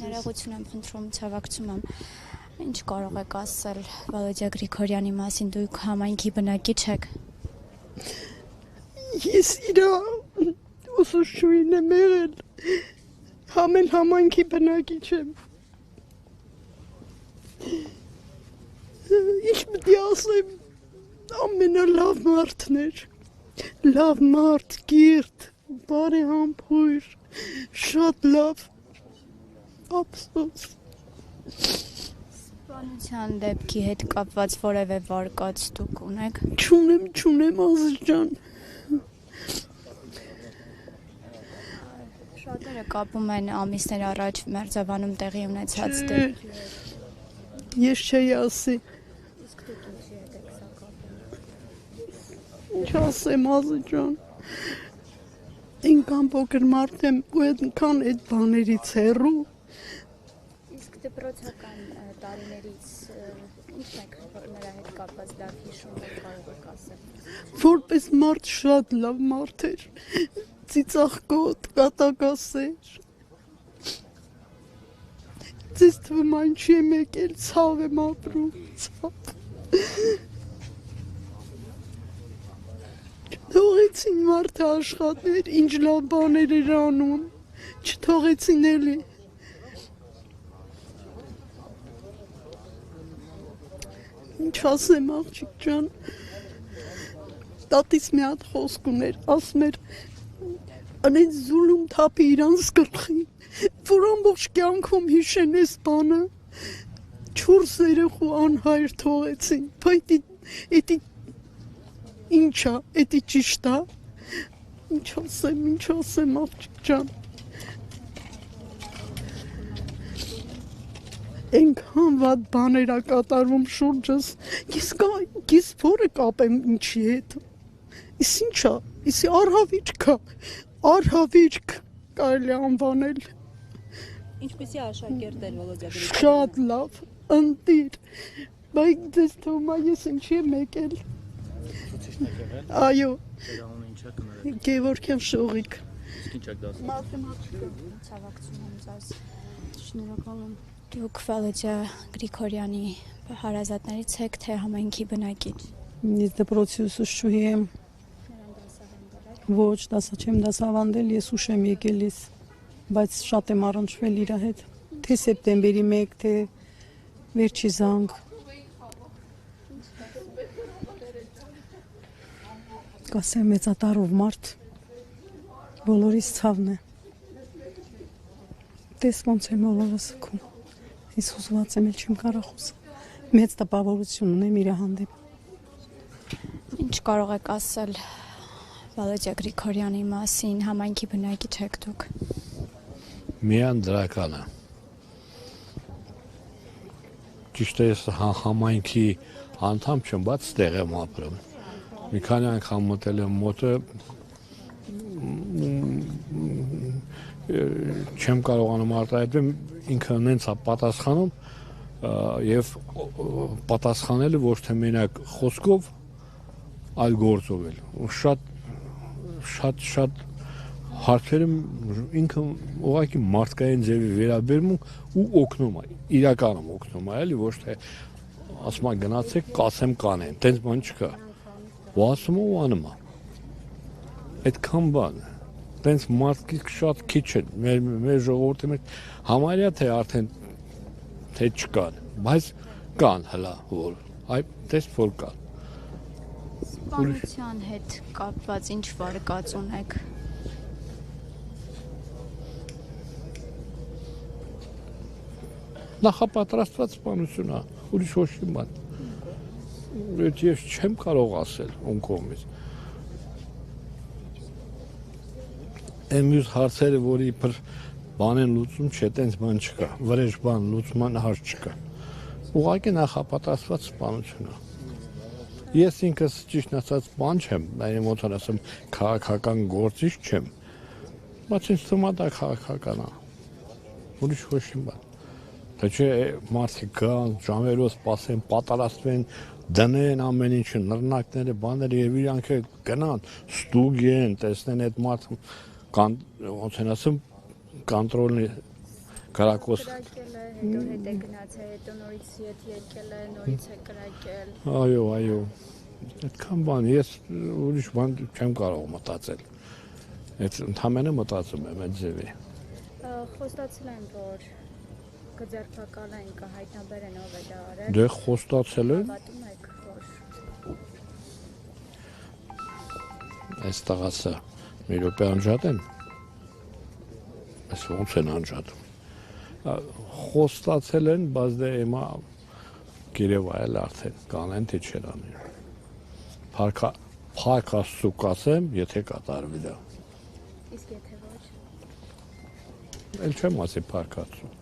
Ներողություն եմ խնդրում, ցավակցում եմ։ Ինչ կարող եք ասել Վալոդիա Գրիգորյանի մասին, դուք համայնքի բնակիչ եք։ Ես իր ուսուցչուհին եմ եղել, համեն համայնքի բնակիչ եմ։ Ինչ պետք է ասեմ, ամենալավ մարդն էր, լավ մարդ, կիրթ, բարեհամբույր, շատ լավ, ափսոս։ Սպանության դեպքի հետ կապված որևէ վարկած դուք ունեք։ Չունեմ Ազիզ ջան։ Շատերը կապում են ամիսներ առաջ Մերձավանում տեղի ունեցած դեպքի։ Ես չէի ասի։ Իսկ դուք ինչի հետ եք սա կապում։ Ինչ ասեմ Ազիզ ջան։ Ինքան փոքր մարդ եմ ու այնքան այդ բաներից հեռու։ Իսկ դպրոցական տարիներից ինչ եք նրա հետ կապված լավ հիշում եք կարող եք ասել։ Որպես մարդ շատ լավ մարդ էր, ծիծաղկոտ, կատակասեր։ Ձեզ թվում այն չի եկել, ցավ եմ ապրում, ցավ։ Չթողեցին մարդը աշխատներ, ինչ լավ բաներ էր անում, չթողեցին էլի։ Ինչ ասեմ աղջիկ ջան, տատիս մի հատ խոսք ուներ, ասում էր անեն զուլում թափի իրանց գլխին, որ ամբողջ կյանքում հիշեն այս բանը, 4 երեխու անհայր թողեցին, բայց էդի ինչա, էդի ճիշտ է, ինչ ասեմ աղջիկ ջան։ Այնքան վատ բաներ ա կատարվում շուրջս, ես որը կապեմ ինչի հետ, իս ինչա, իսի արհավիրք կարելի անվանել։ Ինչպեսի աշակերտ էր Վալոդիա Գրիգորյանը։ Շատ լավ, ընտիր, բայց դες թվում է ես ինչի եմ եկել։ Այո, Գևորգյան Շողիկ։ Մաթեմատիկա։ Ցավակցում եմ ձեզ։ Շնորհակալ եմ։ Դուք Վալոդիա Գրիգորյանի հարազատներից եք, թե համայնքի բնակիչ։ Ես դպրոցի ուսուցչուհի եմ։ Ոչ, չեմ դասավանդել, ես ուշ եմ եկել ես, բայց շատ եմ առնչվել իր հետ, թե սեպտեմբերի 1, թե վերջի զանգ։ Կասեմ մեծատարով մարդ, բոլորիս ցավն է։ Տես ոնց եմ բոլորը սգում, ես հուզված եմ, էլ չեմ կարող խոսել, մեծ տպավորություն ունեմ իր հանդեպ։ Ինչ կարող եք ասել Վալոդիա Գրիգորյանի մասին, համայնքի բնակիչ եք դուք։ Միան դրականը։ Ճիշտ է, ես համայնքի անդամ չեմ, բայց ստեղ եմ ապրում։ Մի քանի անգամ մտել եմ մոտը, չեմ կարողանում արտահայտել, ինքը նենց է պատասխանում եւ պատասխանելը ոչ թե մենակ խոսքով, այլ գործով էլ։ Շատ հարցերում ինքը ուղղակի մարդկային ձևի վերաբերում ու օգնում է, իրականում օգնում է, էլի ոչ թե ասում է գնացեք, կասեմ կանեն, տենց բան չկա։ Ու ասում է ու անում է։ Այդքան բան է։ Տենց մարդիկ շատ քիչ են, մեր ժողովրդի մեջ համարյա թե արդեն թե չկան, բայց կան հլա որ, այդպես որ կան։ Սպանության հետ կապված ինչ վարկած ունեք։ Նախապատրաստված սպանություն է, ուրիշ ոչ մի բան։ Ես չեմ կարող ասել ում կողմից։ Այն մյուս հարցերը, որ իբր բան են լուծում, չէ, տենց բան չկա, վրեժ բան լուծման հարց չկա։ Ուղղակի նախապատրաստված սպանություն է։ Ես ինքս ճիշտ ասած բան չեմ, այն ոնց ասեմ, քաղաքական գործիչ չեմ, բայց ինձ թվում է դա քաղաքական է։ Ուրիշ ոչ մի բան։ Թե չէ մարդիկ գան, ժամերով սպասեն, պատրաստվեն, դնեն ամեն ինչը, նռնակները, բաները եւ իրանք գնան, ստուգեն, տեսնեն այդ մարդը ոնց են ասում, Գրակոս Կրակել է, հետո հետ է գնացել, հետո նորից ետ եկել է, նորից է կրակել։ այո այդքան բան ես ուրիշ բան չեմ կարող մտածել այդ ընդհանրապես մտածում եմ այդ ձևի Խոստացել են, որ կձերբակալեն, կհայտնաբերեն ով է դա արել։ դե խոստացել են Հավատում եք, որ այս տղասը մի րոպե անջատեն այս ոնց են անջատում խոստացել են բայց դե հիմա գերեվայել արդեն կանեն թե չեն անեն Փառք Աստծո կասեմ եթե կատարվի դա իսկ եթե ոչ էլ չեմ ասի Փառք Աստծո